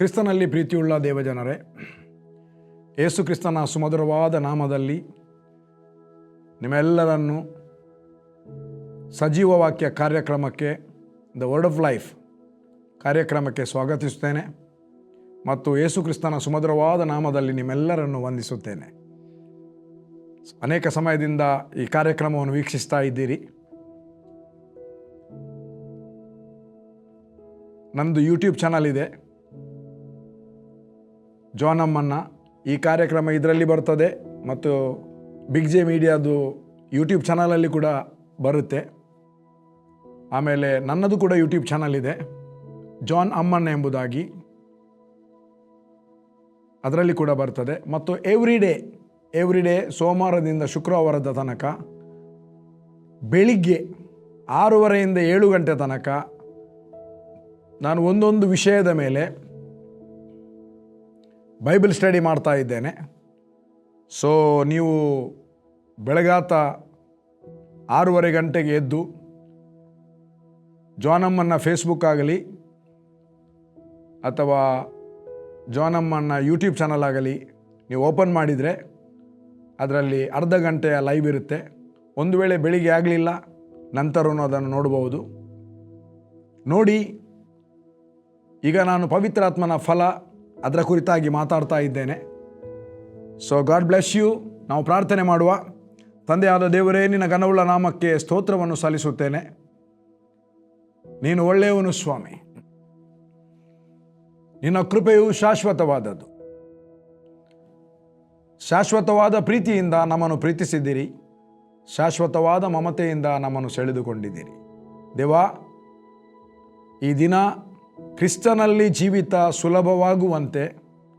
ಕ್ರಿಸ್ತನಲ್ಲಿ ಪ್ರೀತಿಯುಳ್ಳ ದೇವಜನರೇ, ಯೇಸು ಕ್ರಿಸ್ತನ ಸುಮಧುರವಾದ ನಾಮದಲ್ಲಿ ನಿಮ್ಮೆಲ್ಲರನ್ನು ಸಜೀವ ವಾಕ್ಯ ಕಾರ್ಯಕ್ರಮಕ್ಕೆ, ದ ವರ್ಡ್ ಆಫ್ ಲೈಫ್ ಕಾರ್ಯಕ್ರಮಕ್ಕೆ ಸ್ವಾಗತಿಸುತ್ತೇನೆ ಮತ್ತು ಯೇಸು ಕ್ರಿಸ್ತನ ಸುಮಧುರವಾದ ನಾಮದಲ್ಲಿ ನಿಮ್ಮೆಲ್ಲರನ್ನು ವಂದಿಸುತ್ತೇನೆ. ಅನೇಕ ಸಮಯದಿಂದ ಈ ಕಾರ್ಯಕ್ರಮವನ್ನು ವೀಕ್ಷಿಸ್ತಾ ಇದ್ದೀರಿ. ನಮ್ಮದು ಯೂಟ್ಯೂಬ್ ಚಾನಲ್ ಇದೆ, ಜಾನ್ ಅಮ್ಮನ್ನ. ಈ ಕಾರ್ಯಕ್ರಮ ಇದರಲ್ಲಿ ಬರ್ತದೆ ಮತ್ತು ಬಿಗ್ ಜೆ ಮೀಡಿಯಾದು ಯೂಟ್ಯೂಬ್ ಚಾನಲಲ್ಲಿ ಕೂಡ ಬರುತ್ತೆ. ಆಮೇಲೆ ನನ್ನದು ಕೂಡ ಯೂಟ್ಯೂಬ್ ಚಾನಲ್ ಇದೆ, ಜಾನ್ ಅಮ್ಮನ್ನ ಎಂಬುದಾಗಿ, ಅದರಲ್ಲಿ ಕೂಡ ಬರ್ತದೆ. ಮತ್ತು ಎವ್ರಿ ಡೇ ಸೋಮವಾರದಿಂದ ಶುಕ್ರವಾರದ ತನಕ ಬೆಳಿಗ್ಗೆ 6:30 7 ಗಂಟೆ ತನಕ ನಾನು ಒಂದೊಂದು ವಿಷಯದ ಮೇಲೆ ಬೈಬಲ್ ಸ್ಟಡಿ ಮಾಡ್ತಾ ಇದ್ದೇನೆ. ಸೊ ನೀವು ಬೆಳಗಾತ 6:30 ಗಂಟೆಗೆ ಎದ್ದು ಜಾನಮ್ಮನ್ನ ಫೇಸ್ಬುಕ್ ಆಗಲಿ ಅಥವಾ ಜಾನಮ್ಮನ್ನ ಯೂಟ್ಯೂಬ್ ಚಾನಲ್ ಆಗಲಿ ನೀವು ಓಪನ್ ಮಾಡಿದರೆ ಅದರಲ್ಲಿ ಅರ್ಧ ಗಂಟೆಯ ಲೈವ್ ಇರುತ್ತೆ. ಒಂದು ವೇಳೆ ಬೆಳಿಗ್ಗೆ ಆಗಲಿಲ್ಲ ನಂತರನೂ ಅದನ್ನು ನೋಡ್ಬೋದು. ನೋಡಿ, ಈಗ ನಾನು ಪವಿತ್ರಾತ್ಮನ ಫಲ ಅದರ ಕುರಿತಾಗಿ ಮಾತಾಡ್ತಾ ಇದ್ದೇನೆ. So God bless you. ನಾವು ಪ್ರಾರ್ಥನೆ ಮಾಡುವ. ತಂದೆಯಾದ ದೇವರೇ, ನಿನ್ನ ಘನವುಳ್ಳ ನಾಮಕ್ಕೆ ಸ್ತೋತ್ರವನ್ನು ಸಲ್ಲಿಸುತ್ತೇನೆ. ನೀನು ಒಳ್ಳೆಯವನು ಸ್ವಾಮಿ. ನಿನ್ನ ಕೃಪೆಯು ಶಾಶ್ವತವಾದದ್ದು. ಶಾಶ್ವತವಾದ ಪ್ರೀತಿಯಿಂದ ನಮ್ಮನ್ನು ಪ್ರೀತಿಸಿದ್ದೀರಿ. ಶಾಶ್ವತವಾದ ಮಮತೆಯಿಂದ ನಮ್ಮನ್ನು ಸೆಳೆದುಕೊಂಡಿದ್ದೀರಿ. ದೇವಾ, ಈ ದಿನ ಕ್ರಿಸ್ತನಲ್ಲಿ ಜೀವಿತ ಸುಲಭವಾಗುವಂತೆ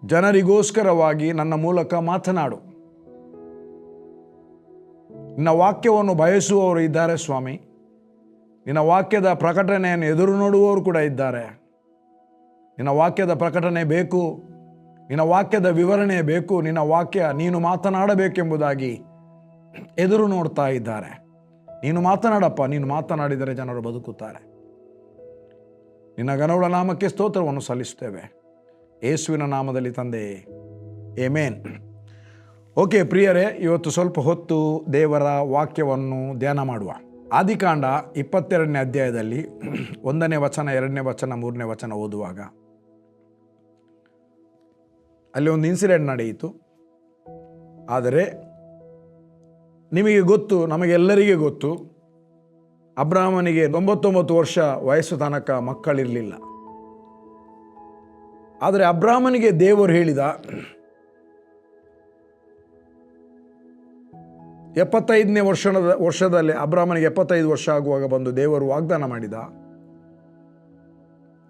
ಜನರಿಗೋಸ್ಕರವಾಗಿ ನನ್ನ ಮೂಲಕ ಮಾತನಾಡು. ನಿನ್ನ ವಾಕ್ಯವನ್ನು ಬಯಸುವವರು ಇದ್ದಾರೆ ಸ್ವಾಮಿ. ನಿನ್ನ ವಾಕ್ಯದ ಪ್ರಕಟಣೆಯನ್ನು ಎದುರು ನೋಡುವವರು ಕೂಡ ಇದ್ದಾರೆ. ನಿನ್ನ ವಾಕ್ಯದ ಪ್ರಕಟಣೆ ಬೇಕು, ನಿನ್ನ ವಾಕ್ಯದ ವಿವರಣೆ ಬೇಕು, ನಿನ್ನ ವಾಕ್ಯ ನೀನು ಮಾತನಾಡಬೇಕೆಂಬುದಾಗಿ ಎದುರು ನೋಡ್ತಾ ಇದ್ದಾರೆ. ನೀನು ಮಾತನಾಡಪ್ಪ. ನೀನು ಮಾತನಾಡಿದರೆ ಜನರು ಬದುಕುತ್ತಾರೆ. ನಿನ್ನ ಘನವುಳ್ಳ ನಾಮಕ್ಕೆ ಸ್ತೋತ್ರವನ್ನು ಸಲ್ಲಿಸುತ್ತೇವೆ ಯೇಸುವಿನ ನಾಮದಲ್ಲಿ ತಂದೆ, ಆಮೆನ್. ಓಕೆ ಪ್ರಿಯರೇ, ಇವತ್ತು ಸ್ವಲ್ಪ ಹೊತ್ತು ದೇವರ ವಾಕ್ಯವನ್ನು ಧ್ಯಾನ ಮಾಡುವ. ಆದಿಕಾಂಡ 22ನೇ ಅಧ್ಯಾಯದಲ್ಲಿ 1ನೇ ವಚನ, 2ನೇ ವಚನ, 3ನೇ ವಚನ ಓದುವಾಗ ಅಲ್ಲಿ ಒಂದು ಇನ್ಸಿಡೆಂಟ್ ನಡೆಯಿತು. ಆದರೆ ನಿಮಗೆ ಗೊತ್ತು, ನಮಗೆಲ್ಲರಿಗೆ ಗೊತ್ತು, ಅಬ್ರಾಹ್ಮನಿಗೆ 99 ವರ್ಷ ವಯಸ್ಸು ತನಕ ಮಕ್ಕಳಿರಲಿಲ್ಲ. ಆದರೆ ಅಬ್ರಾಹ್ಮನಿಗೆ ದೇವರು ಹೇಳಿದ 75ನೇ ವರ್ಷದಲ್ಲಿ ಅಬ್ರಾಹ್ಮನಿಗೆ 75 ವರ್ಷ ಆಗುವಾಗ ಬಂದು ದೇವರು ವಾಗ್ದಾನ ಮಾಡಿದ,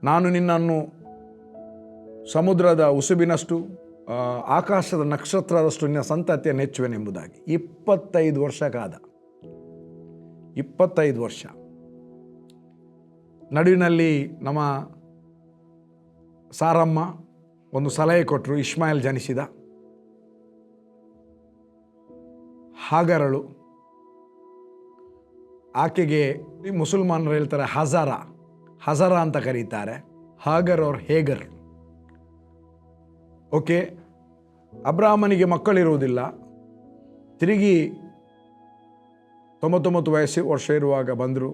ನಾನು ನಿನ್ನನ್ನು ಸಮುದ್ರದ ಉಸುಬಿನಷ್ಟು, ಆಕಾಶದ ನಕ್ಷತ್ರದಷ್ಟು ನಿನ್ನ ಸಂತತಿಯನ್ನು ಹೆಚ್ಚುವೆನೆಂಬುದಾಗಿ. 25 ವರ್ಷ ಕಾದ. 25 ವರ್ಷ ನಡುವಿನಲ್ಲಿ ನಮ್ಮ ಸಾರಮ್ಮ ಒಂದು ಸಲಹೆ ಕೊಟ್ಟರು. ಇಷ್ಮಾಯೇಲ್ ಜನಿಸಿದ. ಹಾಗರಳು, ಆಕೆಗೆ ಮುಸಲ್ಮಾನರು ಹೇಳ್ತಾರೆ ಹಜರ ಅಂತ ಕರೀತಾರೆ. ಹಾಗರ್ ಅವ್ರ ಹೇಗರ್. ಓಕೆ, ಅಬ್ರಾಹ್ಮನಿಗೆ ಮಕ್ಕಳಿರುವುದಿಲ್ಲ. ತಿರುಗಿ 99 ವರ್ಷ ಇರುವಾಗ ಬಂದರು.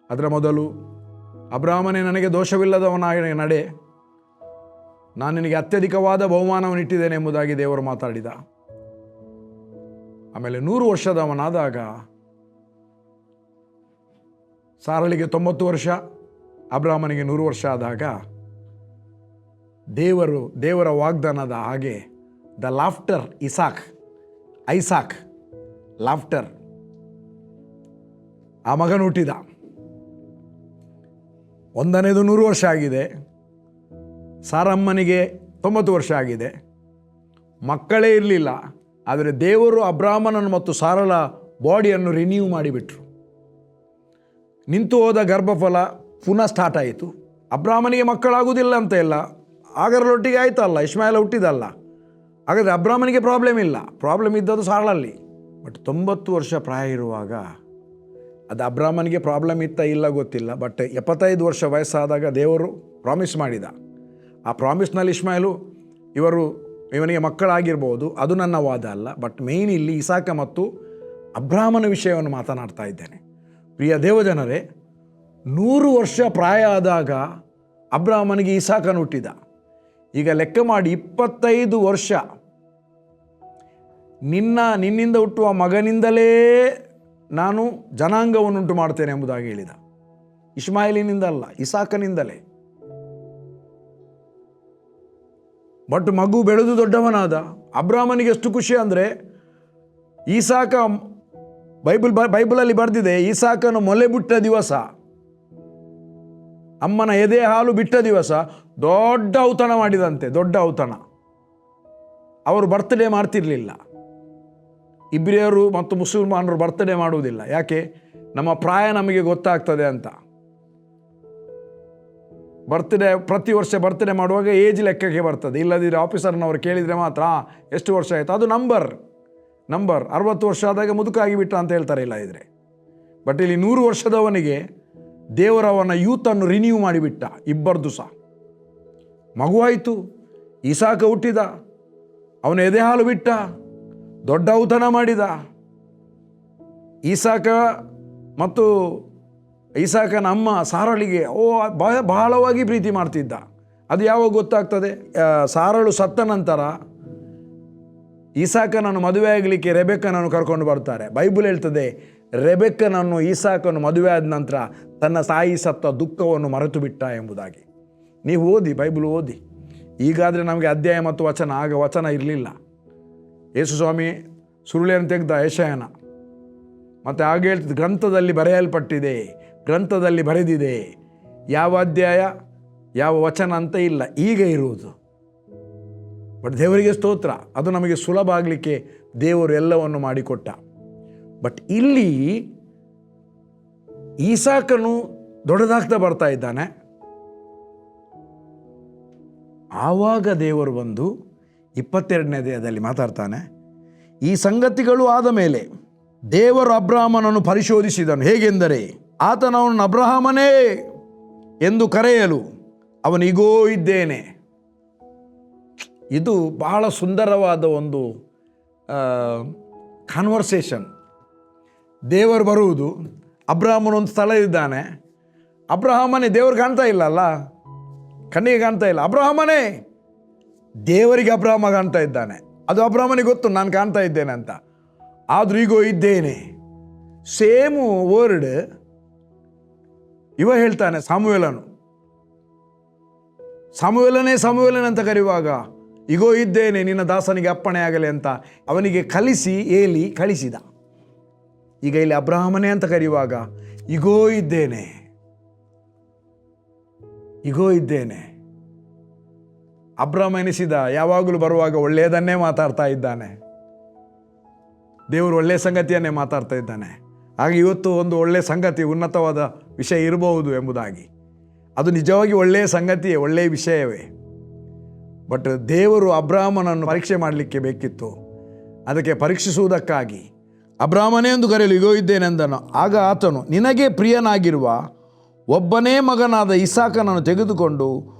ಅದರ ಮೊದಲು, ಅಬ್ರಾಹ್ಮನೇ, ನನಗೆ ದೋಷವಿಲ್ಲದವನಾಗಿ ನಡೆ, ನಾನು ನಿನಗೆ ಅತ್ಯಧಿಕವಾದ ಬಹುಮಾನವನ್ನು ಇಟ್ಟಿದ್ದೇನೆ ಎಂಬುದಾಗಿ ದೇವರು ಮಾತಾಡಿದ. ಆಮೇಲೆ 100 ವರ್ಷದವನಾದಾಗ, ಸಾರಳಿಗೆ 90 ವರ್ಷ, ಅಬ್ರಾಹ್ಮನಿಗೆ 100 ವರ್ಷ ಆದಾಗ ದೇವರ ವಾಗ್ದಾನದ ಹಾಗೆ ದ ಲಾಫ್ಟರ್ ಐಸಾಕ್ ಲಾಫ್ಟರ್, ಆ ಮಗನು ಹುಟ್ಟಿದ. 1ನೇದು 100 ವರ್ಷ ಆಗಿದೆ. ಸಾರಮ್ಮನಿಗೆ 90 ವರ್ಷ ಆಗಿದೆ. ಮಕ್ಕಳೇ ಇರಲಿಲ್ಲ. ಆದರೆ ದೇವರು ಅಬ್ರಾಹ್ಮನನ್ನು ಮತ್ತು ಸಾರಳ ಬಾಡಿಯನ್ನು ರಿನ್ಯೂ ಮಾಡಿಬಿಟ್ರು. ನಿಂತು ಹೋದ ಗರ್ಭಫಲ ಪುನಃ ಸ್ಟಾರ್ಟ್ ಆಯಿತು. ಅಬ್ರಾಹ್ಮನಿಗೆ ಮಕ್ಕಳಾಗುವುದಿಲ್ಲ ಅಂತ ಇಲ್ಲ, ಆಗರಲೊಟ್ಟಿಗೆ ಆಯ್ತಲ್ಲ, ಇಷ್ಮಾಯೇಲ ಹುಟ್ಟಿದಲ್ಲ. ಹಾಗಾದರೆ ಅಬ್ರಾಹ್ಮನಿಗೆ ಪ್ರಾಬ್ಲಮ್ ಇಲ್ಲ. ಪ್ರಾಬ್ಲಮ್ ಇದ್ದದ್ದು ಸಾರಳಲ್ಲಿ. ಬಟ್ 90 ವರ್ಷ ಪ್ರಾಯ ಇರುವಾಗ ಅದು ಅಬ್ರಾಹ್ಮನಿಗೆ ಪ್ರಾಬ್ಲಮ್ ಇತ್ತ ಇಲ್ಲ ಗೊತ್ತಿಲ್ಲ. ಬಟ್ 75 ವರ್ಷ ವಯಸ್ಸಾದಾಗ ದೇವರು ಪ್ರಾಮಿಸ್ ಮಾಡಿದ, ಆ ಪ್ರಾಮಿಸ್ನಲ್ಲಿ ಇಷ್ಮಾಯೇಲು ಇವನಿಗೆ ಮಕ್ಕಳಾಗಿರ್ಬೋದು, ಅದು ನನ್ನ ವಾದ ಅಲ್ಲ. ಬಟ್ ಮೇಯ್ನ್ ಇಲ್ಲಿ ಇಸಾಕ ಮತ್ತು ಅಬ್ರಾಮನ ವಿಷಯವನ್ನು ಮಾತನಾಡ್ತಾ ಇದ್ದೇನೆ. ಪ್ರಿಯ ದೇವಜನರೇ, 100 ವರ್ಷ ಪ್ರಾಯ ಆದಾಗ ಅಬ್ರಾಮನಿಗೆ ಇಸಾಕನು ಹುಟ್ಟಿದ. ಈಗ ಲೆಕ್ಕ ಮಾಡಿ, 25 ವರ್ಷ ನಿನ್ನಿಂದ ಹುಟ್ಟುವ ಮಗನಿಂದಲೇ ನಾನು ಜನಾಂಗವನ್ನುಂಟು ಮಾಡ್ತೇನೆ ಎಂಬುದಾಗಿ ಹೇಳಿದ. ಇಷ್ಮಾಯೇಲಿನಿಂದಲ್ಲ, ಇಸಾಕನಿಂದಲೇ. ಬಟ್ ಮಗು ಬೆಳೆದು ದೊಡ್ಡವನಾದ. ಅಬ್ರಾಮನಿಗೆ ಎಷ್ಟು ಖುಷಿ ಅಂದರೆ, ಈಸಾಕ ಬೈಬಲಲ್ಲಿ ಬರೆದಿದೆ, ಈಸಾಕನು ಮೊಲೆ ಬಿಟ್ಟ ದಿವಸ, ಅಮ್ಮನ ಎದೆ ಹಾಲು ಬಿಟ್ಟ ದಿವಸ ದೊಡ್ಡ ಔತಣ ಮಾಡಿದಂತೆ. ದೊಡ್ಡ ಔತಣ. ಅವರು ಬರ್ತ್ಡೇ ಮಾಡ್ತಿರ್ಲಿಲ್ಲ. ಇಬ್ರಿಯರು ಮತ್ತು ಮುಸಲ್ಮಾನರು ಬರ್ತ್ಡೇ ಮಾಡುವುದಿಲ್ಲ. ಯಾಕೆ? ನಮ್ಮ ಪ್ರಾಯ ನಮಗೆ ಗೊತ್ತಾಗ್ತದೆ ಅಂತ. ಪ್ರತಿ ವರ್ಷ ಬರ್ತ್ಡೇ ಮಾಡುವಾಗ ಏಜ್ ಲೆಕ್ಕಕ್ಕೆ ಬರ್ತದೆ. ಇಲ್ಲದಿದ್ದರೆ ಆಫೀಸರ್ನವರು ಕೇಳಿದರೆ ಮಾತ್ರ ಎಷ್ಟು ವರ್ಷ ಆಯಿತು, ಅದು ನಂಬರ್ 60 ವರ್ಷ ಆದಾಗ ಮುದುಕಾಗಿ ಬಿಟ್ಟ ಅಂತ ಹೇಳ್ತಾರೆ. ಇಲ್ಲ ಇದ್ರೆ ಬಟ್ ಇಲ್ಲಿ 100 ವರ್ಷದವನಿಗೆ ದೇವರವನ ಯೂತನ್ನು ರಿನ್ಯೂ ಮಾಡಿಬಿಟ್ಟ. ಇಬ್ಬರದು ಸಹ ಮಗುವಾಯಿತು. ಇಸಾಕ ಹುಟ್ಟಿದ, ಅವನ ಎದೆ ಹಾಲು ಬಿಟ್ಟ, ದೊಡ್ಡ ಔತಣ ಮಾಡಿದ. ಇಸಾಕನ ಅಮ್ಮ ಸಾರಳಿಗೆ ಬಹಳವಾಗಿ ಪ್ರೀತಿ ಮಾಡ್ತಿದ್ದ. ಅದು ಯಾವಾಗ ಗೊತ್ತಾಗ್ತದೆ? ಸಾರಳು ಸತ್ತ ನಂತರ ಇಸಾಕನನ್ನು ಮದುವೆ ಆಗಲಿಕ್ಕೆ ರೆಬೆಕ್ಕನನ್ನು ಕರ್ಕೊಂಡು ಬರ್ತಾರೆ. ಬೈಬಲ್ ಹೇಳ್ತದೆ, ರೆಬೆಕ್ಕನನ್ನು ಇಸಾಕನು ಮದುವೆ ಆದ ನಂತರ ತನ್ನ ತಾಯಿ ಸತ್ತ ದುಃಖವನ್ನು ಮರೆತು ಬಿಟ್ಟ ಎಂಬುದಾಗಿ. ನೀವು ಓದಿ, ಬೈಬಲ್ ಓದಿ. ಈಗಾದರೆ ನಮಗೆ ಅಧ್ಯಾಯ ಮತ್ತು ವಚನ, ಆಗ ವಚನ ಇರಲಿಲ್ಲ. ಯೇಸು ಸ್ವಾಮಿ ಸುರುಳಿಯನ್ನು ತೆಗೆದ ಯೆಶಾಯನ. ಮತ್ತು ಆಗ ಹೇಳ್ತದೆ, ಗ್ರಂಥದಲ್ಲಿ ಬರೆಯಲ್ಪಟ್ಟಿದೆ, ಗ್ರಂಥದಲ್ಲಿ ಬರೆದಿದೆ. ಯಾವ ಅಧ್ಯಾಯ ಯಾವ ವಚನ ಅಂತ ಇಲ್ಲ, ಈಗ ಇರುವುದು. ಬಟ್ ದೇವರಿಗೆ ಸ್ತೋತ್ರ, ಅದು ನಮಗೆ ಸುಲಭ ಆಗಲಿಕ್ಕೆ ದೇವರು ಎಲ್ಲವನ್ನು ಮಾಡಿಕೊಟ್ಟ. ಬಟ್ ಇಲ್ಲಿ ಈಸಾಕನು ದೊಡ್ಡದಾಗ್ತಾ ಬರ್ತಾ ಇದ್ದಾನೆ. ಆವಾಗ ದೇವರು ಬಂದು 22ನೇ ಅಧ್ಯಾಯದಲ್ಲಿ ಮಾತಾಡ್ತಾನೆ. ಈ ಸಂಗತಿಗಳು ಆದ ಮೇಲೆ ದೇವರು ಅಬ್ರಾಮನನ್ನು ಪರಿಶೋಧಿಸಿದನು. ಹೇಗೆಂದರೆ, ಆತನವನು ಅಬ್ರಹಾಮನೇ ಎಂದು ಕರೆಯಲು ಅವನಿಗೋ ಇದ್ದೇನೆ. ಇದು ಬಹಳ ಸುಂದರವಾದ ಒಂದು ಕಾನ್ವರ್ಸೇಷನ್. ದೇವರು ಬರುವುದು, ಅಬ್ರಹಾಮನೊಂದು ಸ್ಥಳ ಇದ್ದಾನೆ. ಅಬ್ರಹಾಮನೇ, ದೇವರು ಕಾಣ್ತಾ ಇಲ್ಲಲ್ಲ, ಕಣ್ಣಿಗೆ ಕಾಣ್ತಾ ಇಲ್ಲ. ಅಬ್ರಹಾಮನೇ, ದೇವರಿಗೆ ಅಬ್ರಹಾಮ ಕಾಣ್ತಾ ಇದ್ದಾನೆ. ಅದು ಅಬ್ರಹಾಮನಿಗೆ ಗೊತ್ತು ನಾನು ಕಾಣ್ತಾ ಇದ್ದೇನೆ ಅಂತ. ಆದರೂ ಈಗೋ ಇದ್ದೇನೆ. ಸೇಮ್ ವರ್ಡ್ ಇವ ಹೇಳ್ತಾನೆ. ಸಾಮುವೇಲನೇ ಅಂತ ಕರೆಯುವಾಗ ಈಗೋ ಇದ್ದೇನೆ, ನಿನ್ನ ದಾಸನಿಗೆ ಅಪ್ಪಣೆ ಆಗಲಿ ಅಂತ ಅವನಿಗೆ ಕಲಿಸಿ ಏಲಿ ಕಳಿಸಿದ. ಈಗ ಇಲ್ಲಿ ಅಬ್ರಹಾಮನೇ ಅಂತ ಕರೆಯುವಾಗ ಈಗೋ ಇದ್ದೇನೆ. ಅಬ್ರಹಾಮ ಎನಿಸಿದ, ಯಾವಾಗಲೂ ಬರುವಾಗ ಒಳ್ಳೆಯದನ್ನೇ ಮಾತಾಡ್ತಾ ಇದ್ದಾನೆ. ದೇವರು ಒಳ್ಳೆಯ ಸಂಗತಿಯನ್ನೇ ಮಾತಾಡ್ತಾ ಇದ್ದಾನೆ. ಹಾಗೆ ಇವತ್ತು ಒಂದು ಒಳ್ಳೆಯ ಸಂಗತಿ, ಉನ್ನತವಾದ ವಿಷಯ ಇರಬಹುದು ಎಂಬುದಾಗಿ. ಅದು ನಿಜವಾಗಿ ಒಳ್ಳೆಯ ಸಂಗತಿಯೇ, ಒಳ್ಳೆಯ ವಿಷಯವೇ. ಬಟ್ ದೇವರು ಅಬ್ರಾಹ್ಮನನ್ನು ಪರೀಕ್ಷೆ ಮಾಡಲಿಕ್ಕೆ ಬೇಕಿತ್ತು. ಅದಕ್ಕೆ ಪರೀಕ್ಷಿಸುವುದಕ್ಕಾಗಿ ಅಬ್ರಾಹ್ಮನೇ ಎಂದು ಕರೆಯಲು ಈಗೋ ಇದ್ದೇನೆಂದನು. ಆಗ ಆತನು, ನಿನಗೆ ಪ್ರಿಯನಾಗಿರುವ ಒಬ್ಬನೇ ಮಗನಾದ ಇಸಾಕನನ್ನು ತೆಗೆದುಕೊಂಡು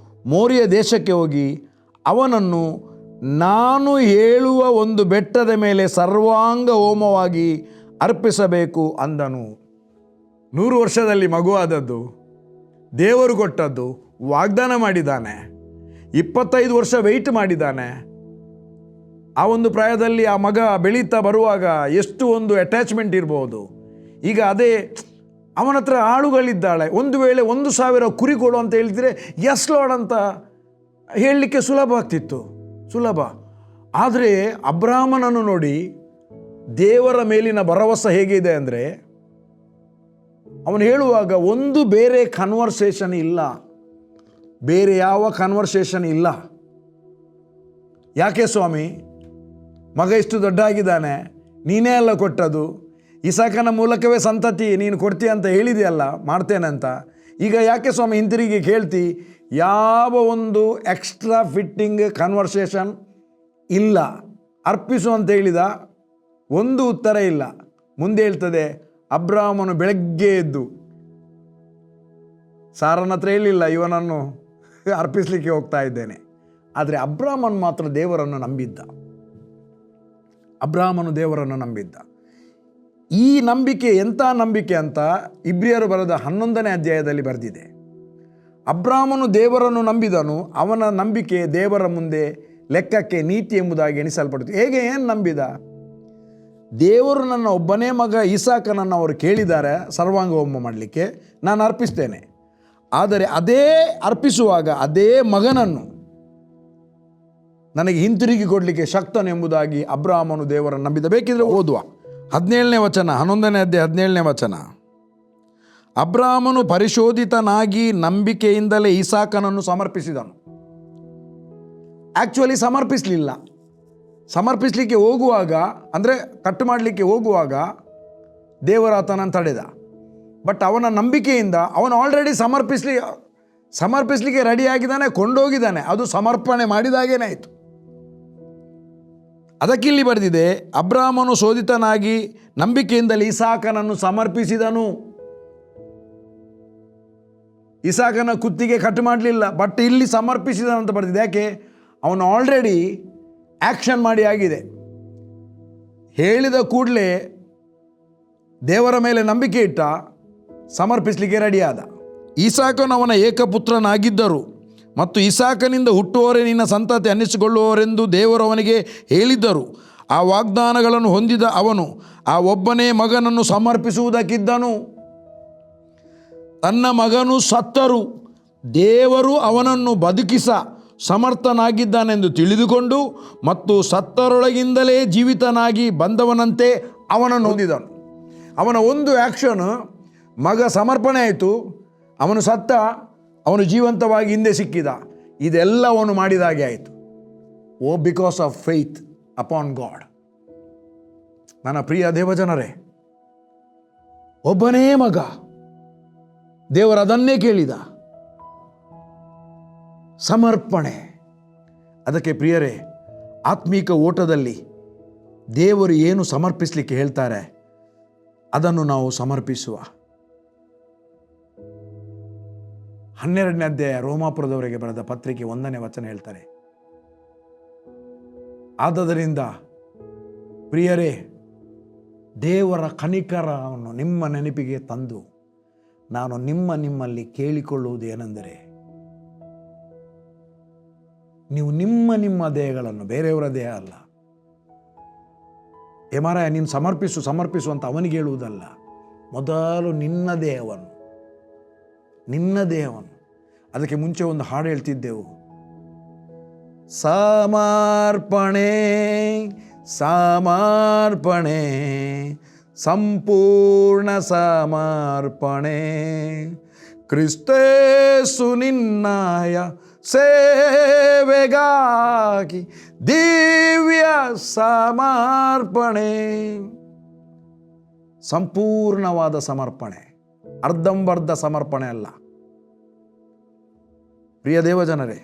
ಮೋರಿಯ ದೇಶಕ್ಕೆ ಹೋಗಿ ಅವನನ್ನು ನಾನು ಹೇಳುವ ಒಂದು ಬೆಟ್ಟದ ಮೇಲೆ ಸರ್ವಾಂಗ ಹೋಮವಾಗಿ ಅರ್ಪಿಸಬೇಕು ಅಂದನು. 100 ವರ್ಷದಲ್ಲಿ ಮಗುವಾದದ್ದು, ದೇವರು ಕೊಟ್ಟದ್ದು, ವಾಗ್ದಾನ ಮಾಡಿದ್ದಾನೆ. 25 ವರ್ಷ ವೆಯ್ಟ್ ಮಾಡಿದ್ದಾನೆ. ಆ ಒಂದು ಪ್ರಾಯದಲ್ಲಿ ಆ ಮಗ ಬೆಳೀತಾ ಬರುವಾಗ ಎಷ್ಟು ಒಂದು ಅಟ್ಯಾಚ್ಮೆಂಟ್ ಇರ್ಬೋದು. ಈಗ ಅದೇ ಅವನ ಹತ್ರ ಆಳುಗಳಿದ್ದಾಳೆ. ಒಂದು ವೇಳೆ 1,000 ಕುರಿ ಕೊಡು ಅಂತ ಹೇಳಿದರೆ ಎಸ್ ಲಾರ್ಡ್ ಅಂತ ಹೇಳಲಿಕ್ಕೆ ಸುಲಭ ಆಗ್ತಿತ್ತು, ಸುಲಭ. ಆದರೆ ಅಬ್ರಾಹ್ಮನನ್ನು ನೋಡಿ, ದೇವರ ಮೇಲಿನ ಭರವಸೆ ಹೇಗಿದೆ ಅಂದರೆ, ಅವನು ಹೇಳುವಾಗ ಒಂದು ಬೇರೆ ಕನ್ವರ್ಸೇಷನ್ ಇಲ್ಲ, ಬೇರೆ ಯಾವ ಕನ್ವರ್ಸೇಷನ್ ಇಲ್ಲ. ಯಾಕೆ ಸ್ವಾಮಿ, ಮಗ ಇಷ್ಟು ದೊಡ್ಡ ಆಗಿದ್ದಾನೆ, ನೀನೇ ಅಲ್ಲ ಕೊಟ್ಟದು, ಇಸಾಕನ ಮೂಲಕವೇ ಸಂತತಿ ನೀನು ಕೊಡ್ತೀಯ ಅಂತ ಹೇಳಿದೆಯಲ್ಲ, ಮಾಡ್ತೇನೆ ಅಂತ. ಈಗ ಯಾಕೆ ಸ್ವಾಮಿ ಹಿಂತಿರುಗಿ ಕೇಳ್ತಿ? ಯಾವ ಒಂದು ಎಕ್ಸ್ಟ್ರಾ ಫಿಟ್ಟಿಂಗ್ ಕನ್ವರ್ಸೇಷನ್ ಇಲ್ಲ. ಅರ್ಪಿಸು ಅಂತ ಹೇಳಿದ, ಒಂದು ಉತ್ತರ ಇಲ್ಲ. ಮುಂದೆ ಹೇಳ್ತದೆ, ಅಬ್ರಾಹ್ಮನು ಬೆಳಗ್ಗೆ ಎದ್ದು, ಸಾರನ ಹತ್ರ ಹೇಳಿಲ್ಲ ಇವನನ್ನು ಅರ್ಪಿಸಲಿಕ್ಕೆ ಹೋಗ್ತಾ ಇದ್ದೇನೆ. ಆದರೆ ಅಬ್ರಾಮನು ಮಾತ್ರ ದೇವರನ್ನು ನಂಬಿದ್ದ. ಅಬ್ರಾಮನು ದೇವರನ್ನು ನಂಬಿದ್ದ. ಈ ನಂಬಿಕೆ ಎಂಥ ನಂಬಿಕೆ ಅಂತ ಇಬ್ರಿಯರು ಬರೆದ 11ನೇ ಅಧ್ಯಾಯದಲ್ಲಿ ಬರೆದಿದೆ. ಅಬ್ರಾಮನು ದೇವರನ್ನು ನಂಬಿದನು, ಅವನ ನಂಬಿಕೆ ದೇವರ ಮುಂದೆ ಲೆಕ್ಕಕ್ಕೆ ನೀತಿ ಎಂಬುದಾಗಿ ಎಣಿಸಲ್ಪಟ್ಟಿತು. ಹೇಗೆ? ಏನು ನಂಬಿದ? ದೇವರು ನನ್ನ ಒಬ್ಬನೇ ಮಗ ಇಸಾಕನನ್ನು ಅವರು ಕೇಳಿದ್ದಾರೆ ಸರ್ವಾಂಗ ಹೋಮ ಮಾಡಲಿಕ್ಕೆ, ನಾನು ಅರ್ಪಿಸ್ತೇನೆ. ಆದರೆ ಅದೇ ಅರ್ಪಿಸುವಾಗ ಅದೇ ಮಗನನ್ನು ನನಗೆ ಹಿಂತಿರುಗಿ ಕೊಡಲಿಕ್ಕೆ ಶಕ್ತನು ಎಂಬುದಾಗಿ ಅಬ್ರಾಮನು ದೇವರನ್ನು ನಂಬಿದ. ಬೇಕಿದ್ರೆ ಓದುವ 17ನೇ ವಚನ, 11ನೇ ಅಧ್ಯಾಯ 17ನೇ ವಚನ. ಅಬ್ರಾಮನು ಪರಿಶೋಧಿತನಾಗಿ ನಂಬಿಕೆಯಿಂದಲೇ ಇಸಾಕನನ್ನು ಸಮರ್ಪಿಸಿದನು. ಆ್ಯಕ್ಚುಲಿ ಸಮರ್ಪಿಸಲಿಲ್ಲ. ಸಮರ್ಪಿಸಲಿಕ್ಕೆ ಹೋಗುವಾಗ, ಅಂದರೆ ಕಟ್ಟು ಮಾಡಲಿಕ್ಕೆ ಹೋಗುವಾಗ ದೇವರ ಆತನನ್ನು ತಡೆದ. ಬಟ್ ಅವನ ನಂಬಿಕೆಯಿಂದ ಅವನು ಆಲ್ರೆಡಿ ಸಮರ್ಪಿಸಲಿಕ್ಕೆ ರೆಡಿಯಾಗಿದ್ದಾನೆ, ಕೊಂಡೋಗಿದ್ದಾನೆ. ಅದು ಸಮರ್ಪಣೆ ಮಾಡಿದಾಗೇನೆ ಆಯಿತು. ಅದಕ್ಕಿಲ್ಲಿ ಬರೆದಿದೆ, ಅಬ್ರಾಮನು ಶೋಧಿತನಾಗಿ ನಂಬಿಕೆಯಿಂದಲೇ ಇಸಾಕನನ್ನು ಸಮರ್ಪಿಸಿದನು. ಇಸಾಕನ ಕುತ್ತಿಗೆ ಕಟ್ಟು ಮಾಡಲಿಲ್ಲ, ಬಟ್ ಇಲ್ಲಿ ಸಮರ್ಪಿಸಿದನಂತ ಬರೆದಿದೆ. ಯಾಕೆ? ಅವನು ಆಲ್ರೆಡಿ ಆ್ಯಕ್ಷನ್ ಮಾಡಿ ಆಗಿದೆ. ಹೇಳಿದ ಕೂಡಲೇ ದೇವರ ಮೇಲೆ ನಂಬಿಕೆ ಇಟ್ಟ, ಸಮರ್ಪಿಸಲಿಕ್ಕೆ ರೆಡಿಯಾದ. ಇಸಾಕನು ಅವನ ಏಕಪುತ್ರನಾಗಿದ್ದರು ಮತ್ತು ಇಸಾಕನಿಂದ ಹುಟ್ಟುವವರೇ ನಿನ್ನ ಸಂತತಿ ಅನ್ನಿಸಿಕೊಳ್ಳುವವರೆಂದು ದೇವರು ಅವನಿಗೆ ಹೇಳಿದ್ದರು. ಆ ವಾಗ್ದಾನಗಳನ್ನು ಹೊಂದಿದ ಅವನು ಆ ಒಬ್ಬನೇ ಮಗನನ್ನು ಸಮರ್ಪಿಸುವುದಕ್ಕಿದ್ದನು. ತನ್ನ ಮಗನು ಸತ್ತರೂ ದೇವರು ಅವನನ್ನು ಬದುಕಿಸ ಸಮರ್ಥನಾಗಿದ್ದಾನೆಂದು ತಿಳಿದುಕೊಂಡು ಮತ್ತು ಸತ್ತರೊಳಗಿಂದಲೇ ಜೀವಿತನಾಗಿ ಬಂದವನಂತೆ ಅವನನ್ನು ಹೊಂದಿದನು. ಅವನ ಒಂದು ಆ್ಯಕ್ಷನ್, ಮಗ ಸಮರ್ಪಣೆ ಆಯಿತು, ಅವನು ಸತ್ತ, ಅವನು ಜೀವಂತವಾಗಿ ಹಿಂದೆ ಸಿಕ್ಕಿದ. ಇದೆಲ್ಲ ಅವನು ಮಾಡಿದಾಗೆ ಆಯಿತು. Because of faith upon god. ನನ್ನ ಪ್ರಿಯ ದೇವಜನರೇ, ಒಬ್ಬನೇ ಮಗ, ದೇವರು ಅದನ್ನೇ ಕೇಳಿದ, ಸಮರ್ಪಣೆ. ಅದಕ್ಕೆ ಪ್ರಿಯರೇ, ಆತ್ಮೀಕ ಓಟದಲ್ಲಿ ದೇವರು ಏನು ಸಮರ್ಪಿಸಲಿಕ್ಕೆ ಹೇಳ್ತಾರೆ ಅದನ್ನು ನಾವು ಸಮರ್ಪಿಸುವ. 12ನೇ ಅಧ್ಯಾಯ ರೋಮಾಪುರದವರಿಗೆ ಬರೆದ ಪತ್ರಿಕೆ 1ನೇ ವಚನ ಹೇಳ್ತಾರೆ, ಆದದರಿಂದ ಪ್ರಿಯರೇ, ದೇವರ ಕನಿಕರವನ್ನು ನಿಮ್ಮ ನೆನಪಿಗೆ ತಂದು ನಾನು ನಿಮ್ಮಲ್ಲಿ ಕೇಳಿಕೊಳ್ಳುವುದು ಏನೆಂದರೆ, ನೀವು ನಿಮ್ಮ ದೇಹಗಳನ್ನು, ಬೇರೆಯವರ ದೇಹ ಅಲ್ಲ, ಮಾರಾಯ ನೀನು ಸಮರ್ಪಿಸು ಅಂತ ಅವನಿಗೆ ಹೇಳುವುದಲ್ಲ, ಮೊದಲು ನಿನ್ನ ದೇಹವನ್ನು. ಅದಕ್ಕೆ ಮುಂಚೆ ಒಂದು ಹಾಡು ಹೇಳ್ತಿದ್ದೆವು, ಸಮರ್ಪಣೆ ಸಮರ್ಪಣೆ ಸಂಪೂರ್ಣ ಸಮರ್ಪಣೆ, ಕ್ರಿಸ್ತೇಸು ನಿನ್ನಯ ಸೇವೆಗಾಗಿ ದಿವ್ಯ ಸಮರ್ಪಣೆ. ಸಂಪೂರ್ಣವಾದ ಸಮರ್ಪಣೆ, ಅರ್ಧಂಬರ್ಧ ಸಮರ್ಪಣೆ ಅಲ್ಲ. ಪ್ರಿಯ ದೇವಜನರೇ,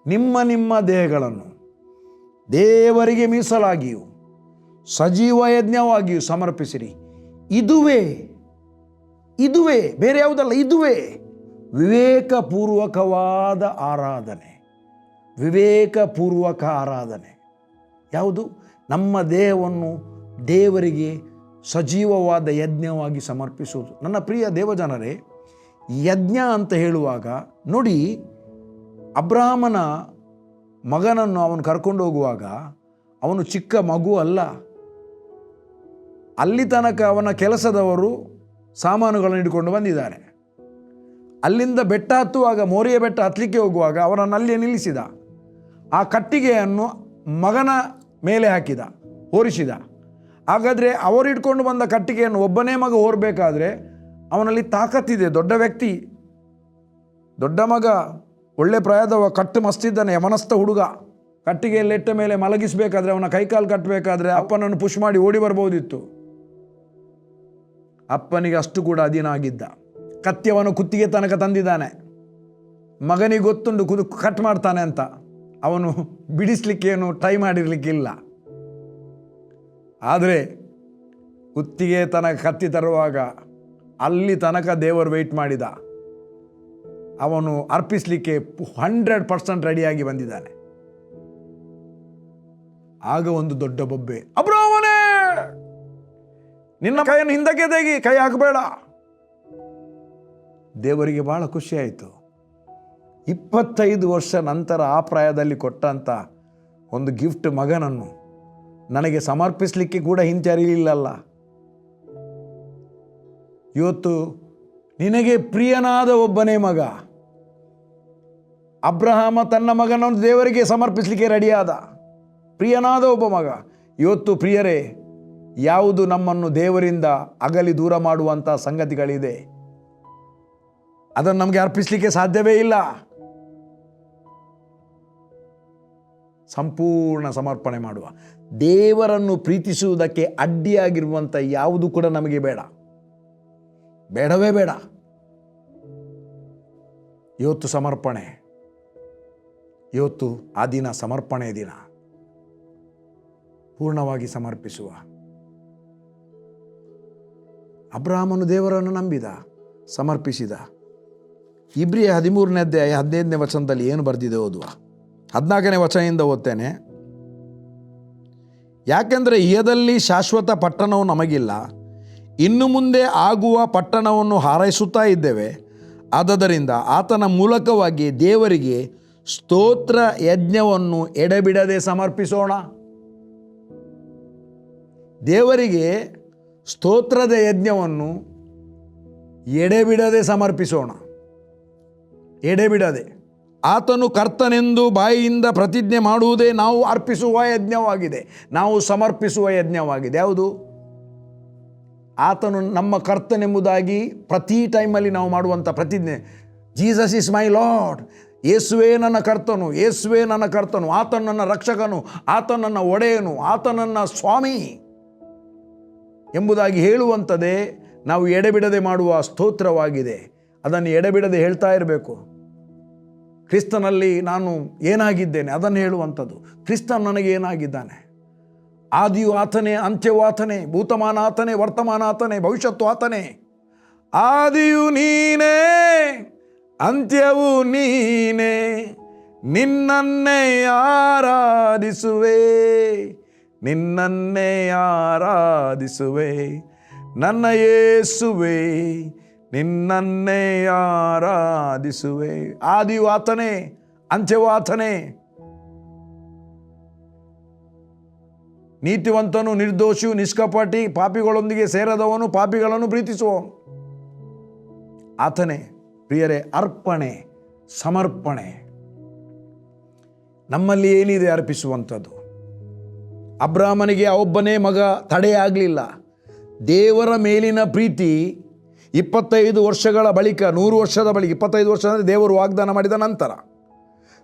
ನಿಮ್ಮ ದೇಹಗಳನ್ನು ದೇವರಿಗೆ ಮೀಸಲಾಗಿಯೂ ಸಜೀವ ಯಜ್ಞವಾಗಿಯೂ ಸಮರ್ಪಿಸಿರಿ. ಇದುವೇ ಬೇರೆ ಯಾವುದಲ್ಲ, ಇದುವೇ ವಿವೇಕಪೂರ್ವಕ ಆರಾಧನೆ. ಯಾವುದು? ನಮ್ಮ ದೇಹವನ್ನು ದೇವರಿಗೆ ಸಜೀವವಾದ ಯಜ್ಞವಾಗಿ ಸಮರ್ಪಿಸುವುದು. ನನ್ನ ಪ್ರಿಯ ದೇವಜನರೇ, ಯಜ್ಞ ಅಂತ ಹೇಳುವಾಗ ನೋಡಿ, ಅಬ್ರಾಮನ ಮಗನನ್ನು ಅವನು ಕರ್ಕೊಂಡು ಹೋಗುವಾಗ ಅವನು ಚಿಕ್ಕ ಮಗು ಅಲ್ಲ. ಅಲ್ಲಿ ತನಕ ಅವನ ಕೆಲಸದವರು ಸಾಮಾನುಗಳನ್ನು ಹಿಡ್ಕೊಂಡು ಬಂದಿದ್ದಾರೆ. ಅಲ್ಲಿಂದ ಬೆಟ್ಟ ಹತ್ತುವಾಗ, ಮೋರಿಯ ಬೆಟ್ಟ ಹತ್ತಲಿಕ್ಕೆ ಹೋಗುವಾಗ ಅವರನ್ನು ಅಲ್ಲಿಯೇ ನಿಲ್ಲಿಸಿದ. ಆ ಕಟ್ಟಿಗೆಯನ್ನು ಮಗನ ಮೇಲೆ ಹಾಕಿದ, ಹೋರಿಸಿದ. ಹಾಗಾದರೆ ಅವರು ಇಟ್ಕೊಂಡು ಬಂದ ಕಟ್ಟಿಗೆಯನ್ನು ಒಬ್ಬನೇ ಮಗ ಹೋರಬೇಕಾದ್ರೆ ಅವನಲ್ಲಿ ತಾಕತ್ತಿದೆ. ದೊಡ್ಡ ವ್ಯಕ್ತಿ, ದೊಡ್ಡ ಮಗ, ಒಳ್ಳೆ ಪ್ರಾಯದವ, ಕಟ್ಟು ಮಸ್ತಿದ್ದಾನೆ, ಯಮನಸ್ಥ ಹುಡುಗ. ಕಟ್ಟಿಗೆಯಲ್ಲಿ ಎಟ್ಟ ಮೇಲೆ ಮಲಗಿಸಬೇಕಾದ್ರೆ, ಅವನ ಕೈಕಾಲು ಕಟ್ಟಬೇಕಾದ್ರೆ ಅಪ್ಪನನ್ನು ಪುಷ್ ಮಾಡಿ ಓಡಿ ಬರ್ಬೋದಿತ್ತು. ಅಪ್ಪನಿಗೆ ಅಷ್ಟು ಕೂಡ ಅಧೀನ ಆಗಿದ್ದ. ಕತ್ತಿಯವನು ಕುತ್ತಿಗೆ ತನಕ ತಂದಿದ್ದಾನೆ. ಮಗನಿಗೆ ಗೊತ್ತುಂಟು ಕಟ್ ಮಾಡ್ತಾನೆ ಅಂತ. ಅವನು ಬಿಡಿಸ್ಲಿಕ್ಕೇನು ಟ್ರೈ ಮಾಡಿರಲಿಕ್ಕಿಲ್ಲ. ಆದರೆ ಕುತ್ತಿಗೆ ತನಕ ಕತ್ತಿ ತರುವಾಗ ಅಲ್ಲಿ ತನಕ ದೇವರು ವೆಯ್ಟ್ ಮಾಡಿದ. ಅವನು ಅರ್ಪಿಸಲಿಕ್ಕೆ 100% ರೆಡಿಯಾಗಿ ಬಂದಿದ್ದಾನೆ. ಆಗ ಒಂದು ದೊಡ್ಡ ಬೊಬ್ಬೆ, ಅಬ್ರಹಾಮನೇ, ನಿನ್ನ ಕೈಯನ್ನು ಹಿಂದಕ್ಕೆ ತೆಗಿ, ಕೈ ಹಾಕಬೇಡ. ದೇವರಿಗೆ ಬಹಳ ಖುಷಿ ಆಯಿತು. 25 ವರ್ಷ ನಂತರ ಆ ಪ್ರಾಯದಲ್ಲಿ ಕೊಟ್ಟಂಥ ಒಂದು ಗಿಫ್ಟ್ ಮಗನನ್ನು ನನಗೆ ಸಮರ್ಪಿಸಲಿಕ್ಕೆ ಕೂಡ ಹಿಂಜರಿಲಿಲ್ಲಲ್ಲ. ಇವತ್ತು ನಿನಗೆ ಪ್ರಿಯನಾದ ಒಬ್ಬನೇ ಮಗ ಅಬ್ರಹಾಮ ತನ್ನ ಮಗನನ್ನು ದೇವರಿಗೆ ಸಮರ್ಪಿಸಲಿಕ್ಕೆ ರೆಡಿಯಾದ ಪ್ರಿಯನಾದ ಒಬ್ಬ ಮಗ. ಇವತ್ತು ಪ್ರಿಯರೇ, ಯಾವುದು ನಮ್ಮನ್ನು ದೇವರಿಂದ ಅಗಲಿ ದೂರ ಮಾಡುವಂಥ ಸಂಗತಿಗಳಿದೆ, ಅದನ್ನು ನಮಗೆ ಅರ್ಪಿಸಲಿಕ್ಕೆ ಸಾಧ್ಯವೇ ಇಲ್ಲ. ಸಂಪೂರ್ಣ ಸಮರ್ಪಣೆ ಮಾಡುವ, ದೇವರನ್ನು ಪ್ರೀತಿಸುವುದಕ್ಕೆ ಅಡ್ಡಿಯಾಗಿರುವಂಥ ಯಾವುದು ಕೂಡ ನಮಗೆ ಬೇಡವೇ ಬೇಡ. ಇವತ್ತು ಸಮರ್ಪಣೆ, ಇವತ್ತು ಆ ದಿನ ಸಮರ್ಪಣೆ ದಿನ. ಪೂರ್ಣವಾಗಿ ಸಮರ್ಪಿಸುವ. ಅಬ್ರಹಾಮನು ದೇವರನ್ನು ನಂಬಿದ, ಸಮರ್ಪಿಸಿದ. ಇಬ್ರಿಯ 13ನೇ ಅಧ್ಯಾಯ 15ನೇ ವಚನದಲ್ಲಿ ಏನು ಬರೆದಿದೆ ಓದುವ. 14ನೇ ವಚನದಿಂದ ಓದ್ತೇನೆ. ಯಾಕೆಂದರೆ ಇಹದಲ್ಲಿ ಶಾಶ್ವತ ಪಟ್ಟಣವು ನಮಗಿಲ್ಲ, ಇನ್ನು ಮುಂದೆ ಆಗುವ ಪಟ್ಟಣವನ್ನು ಹಾರೈಸುತ್ತಾ ಇದ್ದೇವೆ. ಆದದರಿಂದ ಆತನ ಮೂಲಕವಾಗಿ ದೇವರಿಗೆ ಸ್ತೋತ್ರ ಯಜ್ಞವನ್ನು ಎಡೆಬಿಡದೆ ಸಮರ್ಪಿಸೋಣ. ದೇವರಿಗೆ ಸ್ತೋತ್ರದ ಯಜ್ಞವನ್ನು ಎಡೆಬಿಡದೆ ಸಮರ್ಪಿಸೋಣ. ಎಡೆಬಿಡದೆ. ಆತನು ಕರ್ತನೆಂದು ಬಾಯಿಯಿಂದ ಪ್ರತಿಜ್ಞೆ ಮಾಡುವುದೇ ನಾವು ಅರ್ಪಿಸುವ ಯಜ್ಞವಾಗಿದೆ, ನಾವು ಸಮರ್ಪಿಸುವ ಯಜ್ಞವಾಗಿದೆ. ಯಾವುದು? ಆತನು ನಮ್ಮ ಕರ್ತನೆಂಬುದಾಗಿ ಪ್ರತಿ ಟೈಮಲ್ಲಿ ನಾವು ಮಾಡುವಂಥ ಪ್ರತಿಜ್ಞೆ. ಜೀಸಸ್ ಇಸ್ ಮೈ ಲಾರ್ಡ್, ಯೇಸುವೇ ನನ್ನ ಕರ್ತನು, ಯೇಸುವೇ ನನ್ನ ಕರ್ತನು, ಆತನು ನನ್ನ ರಕ್ಷಕನು, ಆತನು ನನ್ನ ಒಡೆಯನು, ಆತನು ನನ್ನ ಸ್ವಾಮಿ ಎಂಬುದಾಗಿ ಹೇಳುವಂಥದ್ದೇ ನಾವು ಎಡೆಬಿಡದೆ ಮಾಡುವ ಸ್ತೋತ್ರವಾಗಿದೆ. ಅದನ್ನು ಎಡೆಬಿಡದೆ ಹೇಳ್ತಾ ಇರಬೇಕು. ಕ್ರಿಸ್ತನಲ್ಲಿ ನಾನು ಏನಾಗಿದ್ದೇನೆ ಅದನ್ನು ಹೇಳುವಂಥದ್ದು. ಕ್ರಿಸ್ತನ್ ನನಗೆ ಏನಾಗಿದ್ದಾನೆ? ಆದಿಯು ಆತನೇ, ಅಂತ್ಯವೂ ಆತನೇ, ಭೂತಮಾನ ಆತನೇ, ವರ್ತಮಾನ ಆತನೇ, ಭವಿಷ್ಯತ್ತು ಆತನೇ. ಆದಿಯು ನೀನೇ, ಅಂತ್ಯವೂ ನೀನೇ, ನಿನ್ನನ್ನೇ ಆರಾಧಿಸುವೆ, ನಿನ್ನನ್ನೇ ಆರಾಧಿಸುವೆ, ನನ್ನ ಯೇಸುವೆ, ನಿನ್ನನ್ನೇ ಆರಾಧಿಸುವೆ. ಆದಿಯು ಆತನೇ, ಅಂತ್ಯವೂ ಆತನೇ. ನೀತಿವಂತನು, ನಿರ್ದೋಷಿಯು, ನಿಷ್ಕಪಟಿ, ಪಾಪಿಗಳೊಂದಿಗೆ ಸೇರದವನು, ಪಾಪಿಗಳನ್ನು ಪ್ರೀತಿಸುವವನು ಆತನೇ. ಪ್ರಿಯರೇ, ಅರ್ಪಣೆ, ಸಮರ್ಪಣೆ ನಮ್ಮಲ್ಲಿ ಏನಿದೆ ಅರ್ಪಿಸುವಂಥದ್ದು. ಅಬ್ರಾಹ್ಮನಿಗೆ ಒಬ್ಬನೇ ಮಗ ತಡೆಯಾಗಲಿಲ್ಲ. ದೇವರ ಮೇಲಿನ ಪ್ರೀತಿ 25 ವರ್ಷಗಳ ಬಳಿಕ, 100 ವರ್ಷದ ಬಳಿಕ, 25 ವರ್ಷ ಅಂದರೆ ದೇವರು ವಾಗ್ದಾನ ಮಾಡಿದ ನಂತರ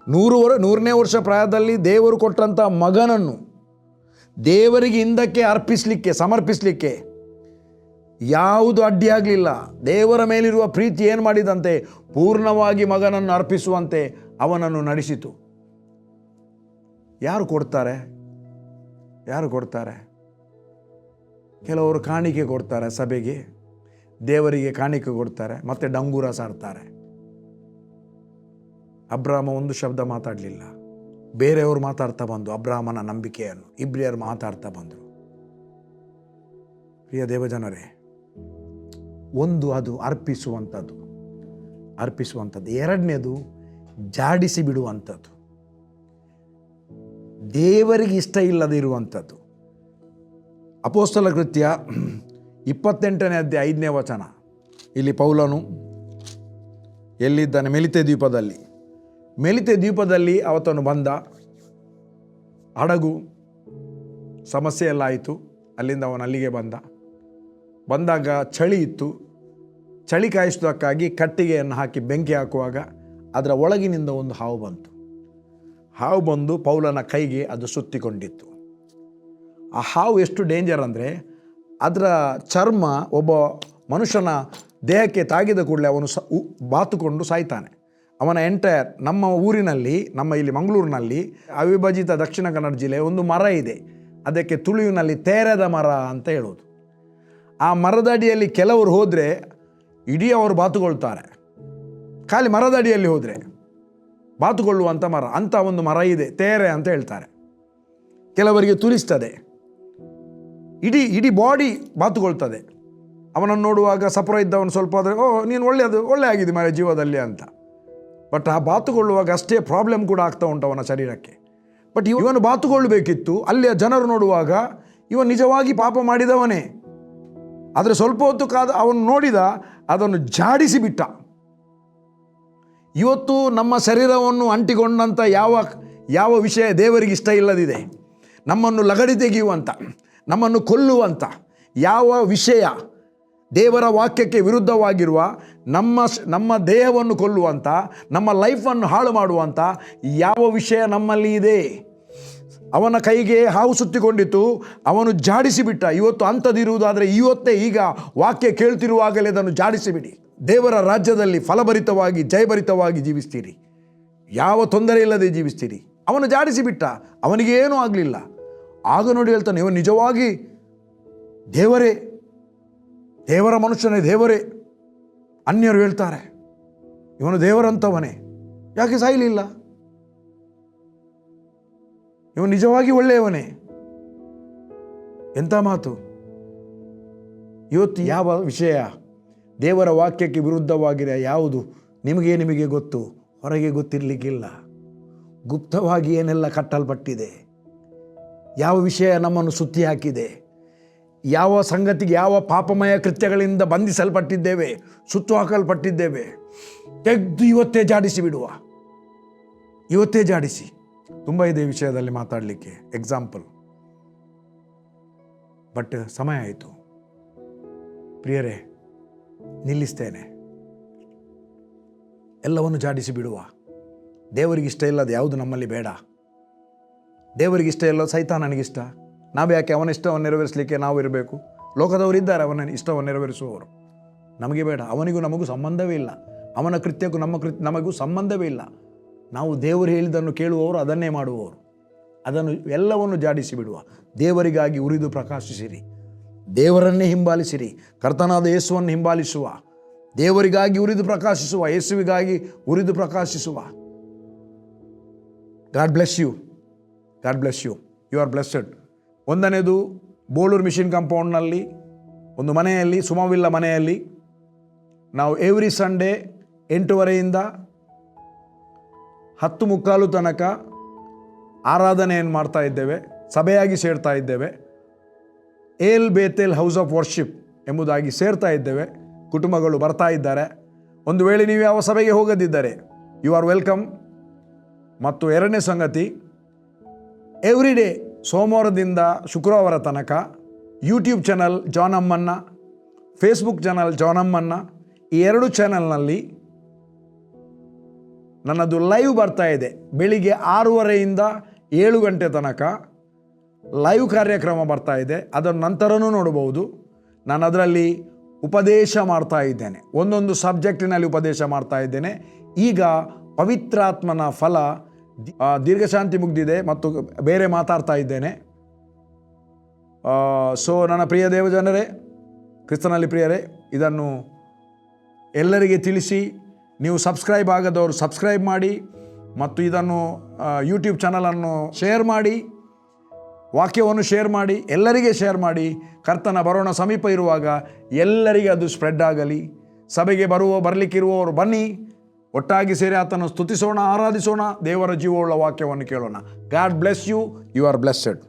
100ನೇ ವರ್ಷ ಪ್ರಾಯದಲ್ಲಿ ದೇವರು ಕೊಟ್ಟಂಥ ಮಗನನ್ನು ದೇವರಿಗೆ ಹಿಂದಕ್ಕೆ ಅರ್ಪಿಸಲಿಕ್ಕೆ, ಸಮರ್ಪಿಸಲಿಕ್ಕೆ ಯಾವುದು ಅಡ್ಡಿಯಾಗಲಿಲ್ಲ. ದೇವರ ಮೇಲಿರುವ ಪ್ರೀತಿ ಏನು ಮಾಡಿದಂತೆ ಪೂರ್ಣವಾಗಿ ಮಗನನ್ನು ಅರ್ಪಿಸುವಂತೆ ಅವನನ್ನು ನಡೆಸಿತು. ಯಾರು ಕೊಡ್ತಾರೆ? ಕೆಲವರು ಕಾಣಿಕೆ ಕೊಡ್ತಾರೆ, ಸಭೆಗೆ ದೇವರಿಗೆ ಕಾಣಿಕೆ ಕೊಡ್ತಾರೆ, ಮತ್ತೆ ಡಂಗೂರ ಸಾರ್ತಾರೆ. ಅಬ್ರಾಮ ಒಂದು ಶಬ್ದ ಮಾತಾಡಲಿಲ್ಲ. ಬೇರೆಯವರು ಮಾತಾಡ್ತಾ ಬಂದು ಅಬ್ರಾಹ್ಮನ ನಂಬಿಕೆಯನ್ನು, ಇಬ್ರಿಯರು ಮಾತಾಡ್ತಾ ಬಂದರು. ಪ್ರಿಯ ದೇವಜನರೇ, ಒಂದು ಅದು ಅರ್ಪಿಸುವಂಥದ್ದು. ಎರಡನೇದು ಜಾಡಿಸಿ ಬಿಡುವಂಥದ್ದು, ದೇವರಿಗೆ ಇಷ್ಟ ಇಲ್ಲದೆ ಇರುವಂಥದ್ದು. ಅಪೊಸ್ತಲ ಕೃತ್ಯ 28ನೇ ಅಧ್ಯಾಯ 5ನೇ ವಚನ. ಇಲ್ಲಿ ಪೌಲನು ಎಲ್ಲಿದ್ದಾನೆ? ಮೆಲಿತೆ ದ್ವೀಪದಲ್ಲಿ ಅವತನು ಬಂದ. ಹಡಗು ಸಮಸ್ಯೆ ಎಲ್ಲ ಆಯಿತು. ಅಲ್ಲಿಂದ ಅವನು ಅಲ್ಲಿಗೆ ಬಂದಾಗ ಚಳಿ ಇತ್ತು. ಚಳಿ ಕಾಯಿಸೋದಕ್ಕಾಗಿ ಕಟ್ಟಿಗೆಯನ್ನು ಹಾಕಿ ಬೆಂಕಿ ಹಾಕುವಾಗ ಅದರ ಒಳಗಿನಿಂದ ಒಂದು ಹಾವು ಬಂದು ಪೌಲನ ಕೈಗೆ ಅದು ಸುತ್ತಿಕೊಂಡಿತ್ತು. ಆ ಹಾವು ಎಷ್ಟು ಡೇಂಜರ್ ಅಂದರೆ, ಅದರ ಚರ್ಮ ಒಬ್ಬ ಮನುಷ್ಯನ ದೇಹಕ್ಕೆ ತಾಗಿದ ಕೂಡಲೇ ಅವನು ಬಾತುಕೊಂಡು ಸಾಯ್ತಾನೆ. ಅವನ ಎಂಟೈರ್ ನಮ್ಮ ಊರಿನಲ್ಲಿ, ನಮ್ಮ ಇಲ್ಲಿ ಮಂಗಳೂರಿನಲ್ಲಿ ಅವಿಭಜಿತ ದಕ್ಷಿಣ ಕನ್ನಡ ಜಿಲ್ಲೆ ಒಂದು ಮರ ಇದೆ. ಅದಕ್ಕೆ ತುಳುವಿನಲ್ಲಿ ತೇರದ ಮರ ಅಂತ ಹೇಳೋದು. ಆ ಮರದ ಅಡಿಯಲ್ಲಿ ಕೆಲವರು ಹೋದರೆ ಇಡೀ ಅವರು ಬಾತುಕೊಳ್ತಾರೆ. ಖಾಲಿ ಮರದ ಅಡಿಯಲ್ಲಿ ಹೋದರೆ ಬಾತುಕೊಳ್ಳುವಂಥ ಮರ, ಅಂಥ ಒಂದು ಮರ ಇದೆ, ತೇರೆ ಅಂತ ಹೇಳ್ತಾರೆ. ಕೆಲವರಿಗೆ ತುರಿಸ್ತದೆ, ಇಡೀ ಬಾಡಿ ಬಾತುಕೊಳ್ತದೆ. ಅವನನ್ನು ನೋಡುವಾಗ ಸಪುರ ಇದ್ದವನು ಸ್ವಲ್ಪ ಆದರೆ ನೀನು ಒಳ್ಳೆ ಆಗಿದೆ ಮರ ಜೀವದಲ್ಲಿ ಅಂತ. ಬಟ್ ಆ ಬಾತುಕೊಳ್ಳುವಾಗ ಅಷ್ಟೇ ಪ್ರಾಬ್ಲಮ್ ಕೂಡ ಆಗ್ತಾ ಉಂಟು ಅವನ ಶರೀರಕ್ಕೆ. ಬಟ್ ಇವನು ಬಾತುಕೊಳ್ಳಬೇಕಿತ್ತು, ಅಲ್ಲಿಯ ಜನರು ನೋಡುವಾಗ ಇವನು ನಿಜವಾಗಿ ಪಾಪ ಮಾಡಿದವನೇ. ಆದರೆ ಸ್ವಲ್ಪ ಹೊತ್ತು ಅವನು ನೋಡಿದ, ಅದನ್ನು ಜಾಡಿಸಿ ಬಿಟ್ಟ. ಇವತ್ತು ನಮ್ಮ ಶರೀರವನ್ನು ಅಂಟಿಕೊಂಡಂಥ ಯಾವ ವಿಷಯ ದೇವರಿಗೆ ಇಷ್ಟ ಇಲ್ಲದಿದೆ, ನಮ್ಮನ್ನು ಲಗಡಿ ತೆಗೆಯುವಂಥ, ನಮ್ಮನ್ನು ಕೊಲ್ಲುವಂಥ ಯಾವ ವಿಷಯ, ದೇವರ ವಾಕ್ಯಕ್ಕೆ ವಿರುದ್ಧವಾಗಿರುವ ನಮ್ಮ ದೇಹವನ್ನು ಕೊಲ್ಲುವಂಥ, ನಮ್ಮ ಲೈಫನ್ನು ಹಾಳು ಮಾಡುವಂಥ ಯಾವ ವಿಷಯ ನಮ್ಮಲ್ಲಿ ಇದೆ, ಅವನ ಕೈಗೆ ಹಾವು ಸುತ್ತಿಕೊಂಡಿತ್ತು, ಅವನು ಜಾಡಿಸಿಬಿಟ್ಟ. ಇವತ್ತು ಅಂಥದ್ದಿರುವುದಾದರೆ ಇವತ್ತೇ ಈಗ ವಾಕ್ಯ ಕೇಳ್ತಿರುವಾಗಲೇ ಅದನ್ನು ಜಾಡಿಸಿಬಿಡಿ. ದೇವರ ರಾಜ್ಯದಲ್ಲಿ ಫಲಭರಿತವಾಗಿ ಜಯಭರಿತವಾಗಿ ಜೀವಿಸ್ತೀರಿ, ಯಾವ ತೊಂದರೆ ಇಲ್ಲದೆ ಜೀವಿಸ್ತೀರಿ. ಅವನು ಜಾಡಿಸಿಬಿಟ್ಟ, ಅವನಿಗೆ ಏನೂ ಆಗಲಿಲ್ಲ. ಆಗ ನೋಡಿ ಹೇಳ್ತಾನೆ, ಇವನು ನಿಜವಾಗಿ ದೇವರ ಮನುಷ್ಯನೇ, ದೇವರೇ. ಅನ್ಯರು ಹೇಳ್ತಾರೆ ಇವನು ದೇವರಂತವನೇ, ಯಾಕೆ ಸಾಯಲಿಲ್ಲ? ಇವನು ನಿಜವಾಗಿ ಒಳ್ಳೆಯವನೇ. ಎಂಥ ಮಾತು! ಇವತ್ತು ಯಾವ ವಿಷಯ ದೇವರ ವಾಕ್ಯಕ್ಕೆ ವಿರುದ್ಧವಾಗಿದೆ ಯಾವುದು ನಿಮಗೆ ಗೊತ್ತು, ಹೊರಗೆ ಗೊತ್ತಿರಲಿಕ್ಕಿಲ್ಲ. ಗುಪ್ತವಾಗಿ ಏನೆಲ್ಲ ಕಟ್ಟಲ್ಪಟ್ಟಿದೆ, ಯಾವ ವಿಷಯ ನಮ್ಮನ್ನು ಸುತ್ತಿ ಹಾಕಿದೆ, ಯಾವ ಸಂಗತಿಗೆ, ಯಾವ ಪಾಪಮಯ ಕೃತ್ಯಗಳಿಂದ ಬಂಧಿಸಲ್ಪಟ್ಟಿದ್ದೇವೆ, ಸುತ್ತು ಹಾಕಲ್ಪಟ್ಟಿದ್ದೇವೆ, ತೆಗೆದು ಇವತ್ತೇ ಜಾಡಿಸಿ ಬಿಡುವ. ಇವತ್ತೇ ಜಾಡಿಸಿ. ತುಂಬ ಇದೆ ವಿಷಯದಲ್ಲಿ ಮಾತಾಡಲಿಕ್ಕೆ, ಎಕ್ಸಾಂಪಲ್. ಬಟ್ ಸಮಯ ಆಯಿತು ಪ್ರಿಯರೇ, ನಿಲ್ಲಿಸ್ತೇನೆ. ಎಲ್ಲವನ್ನು ಜಾಡಿಸಿ ಬಿಡುವ. ದೇವರಿಗಿಷ್ಟ ಇಲ್ಲದ ಯಾವುದು ನಮ್ಮಲ್ಲಿ ಬೇಡ. ದೇವರಿಗಿಷ್ಟ ಇಲ್ಲ, ಸೈತಾನನಿಗಿಷ್ಟ. ನಾವು ಯಾಕೆ ಅವನ ಇಷ್ಟವನ್ನು ನೆರವೇರಿಸಲಿಕ್ಕೆ ನಾವು ಇರಬೇಕು? ಲೋಕದವರು ಇದ್ದಾರೆ ಅವನ ಇಷ್ಟವನ್ನು ನೆರವೇರಿಸುವವರು. ನಮಗೆ ಬೇಡ. ಅವನಿಗೂ ನಮಗೂ ಸಂಬಂಧವೇ ಇಲ್ಲ. ಅವನ ಕೃತ್ಯಕ್ಕೂ ನಮಗೂ ಸಂಬಂಧವೇ ಇಲ್ಲ. ನಾವು ದೇವರು ಹೇಳಿದ್ದನ್ನು ಕೇಳುವವರು, ಅದನ್ನೇ ಮಾಡುವವರು. ಅದನ್ನು ಎಲ್ಲವನ್ನು ಜಾಡಿಸಿ ಬಿಡುವ. ದೇವರಿಗಾಗಿ ಉರಿದು ಪ್ರಕಾಶಿಸಿರಿ, ದೇವರನ್ನೇ ಹಿಂಬಾಲಿಸಿರಿ. ಕರ್ತನಾದ ಯೇಸುವನ್ನು ಹಿಂಬಾಲಿಸುವ, ದೇವರಿಗಾಗಿ ಉರಿದು ಪ್ರಕಾಶಿಸುವ, ಯೇಸುವಿಗಾಗಿ ಉರಿದು ಪ್ರಕಾಶಿಸುವ. God bless you, God bless you. You are blessed. ಒಂದನೇದು, ಬೋಳೂರು ಮಿಷನ್ ಕಾಂಪೌಂಡ್ನಲ್ಲಿ ಒಂದು ಮನೆಯಲ್ಲಿ, ಸುಮವಿಲ್ಲ ಮನೆಯಲ್ಲಿ ನಾವು ಎವ್ರಿ ಸಂಡೇ 8:30 10:45 ತನಕ ಆರಾಧನೆಯನ್ನು ಮಾಡ್ತಾ ಇದ್ದೇವೆ, ಸಭೆಯಾಗಿ ಸೇರ್ತಾ ಇದ್ದೇವೆ. ಏಲ್ ಬೇತೇಲ್ ಹೌಸ್ ಆಫ್ ವರ್ಷಿಪ್ ಎಂಬುದಾಗಿ ಸೇರ್ತಾ ಇದ್ದೇವೆ. ಕುಟುಂಬಗಳು ಬರ್ತಾ ಇದ್ದಾರೆ. ಒಂದು ವೇಳೆ ನೀವು ಯಾವ ಸಭೆಗೆ ಹೋಗದಿದ್ದರೆ ಯು ಆರ್ ವೆಲ್ಕಮ್. ಮತ್ತು ಎರಡನೇ ಸಂಗತಿ, ಎವ್ರಿ ಡೇ ಸೋಮವಾರದಿಂದ ಶುಕ್ರವಾರ ತನಕ ಯೂಟ್ಯೂಬ್ ಚಾನಲ್ ಜಾನಮ್ಮನ್ನ, ಫೇಸ್ಬುಕ್ ಚಾನಲ್ ಜಾನಮ್ಮನ್ನ, ಈ 2 ಚಾನಲ್ನಲ್ಲಿ ನನ್ನದು ಲೈವ್ ಬರ್ತಾ ಇದೆ. ಬೆಳಿಗ್ಗೆ 6:30 7 ಗಂಟೆ ತನಕ ಲೈವ್ ಕಾರ್ಯಕ್ರಮ ಬರ್ತಾ ಇದೆ. ಅದರ ನಂತರನೂ ನೋಡಬಹುದು. ನಾನು ಅದರಲ್ಲಿ ಉಪದೇಶ ಮಾಡ್ತಾ ಇದ್ದೇನೆ, ಒಂದೊಂದು ಸಬ್ಜೆಕ್ಟಿನಲ್ಲಿ ಉಪದೇಶ ಮಾಡ್ತಾ ಇದ್ದೇನೆ. ಈಗ ಪವಿತ್ರಾತ್ಮನ ಫಲ, ದೀರ್ಘಶಾಂತಿ ಮುಗ್ದಿದೆ ಮತ್ತು ಬೇರೆ ಮಾತಾಡ್ತಾ ಇದ್ದೇನೆ. ಸೊ ನನ್ನ ಪ್ರಿಯ ದೇವಜನರೇ, ಕ್ರಿಸ್ತನಲ್ಲಿ ಪ್ರಿಯರೇ, ಇದನ್ನು ಎಲ್ಲರಿಗೆ ತಿಳಿಸಿ. ನೀವು ಸಬ್ಸ್ಕ್ರೈಬ್ ಆಗದವರು ಸಬ್ಸ್ಕ್ರೈಬ್ ಮಾಡಿ ಮತ್ತು ಇದನ್ನು ಯೂಟ್ಯೂಬ್ ಚಾನಲನ್ನು ಶೇರ್ ಮಾಡಿ, ವಾಕ್ಯವನ್ನು ಶೇರ್ ಮಾಡಿ, ಎಲ್ಲರಿಗೆ ಶೇರ್ ಮಾಡಿ. ಕರ್ತನ ಬರೋಣ ಸಮೀಪ ಇರುವಾಗ ಎಲ್ಲರಿಗೆ ಅದು ಸ್ಪ್ರೆಡ್ ಆಗಲಿ. ಸಭೆಗೆ ಬರಲಿಕ್ಕಿರುವವರು ಬನ್ನಿ, ಒಟ್ಟಾಗಿ ಸೇರಿ ಆತನ ಸ್ತುತಿಸೋಣ, ಆರಾಧಿಸೋಣ, ದೇವರ ಜೀವವುಳ್ಳ ವಾಕ್ಯವನ್ನು ಕೇಳೋಣ. God bless you. You are blessed.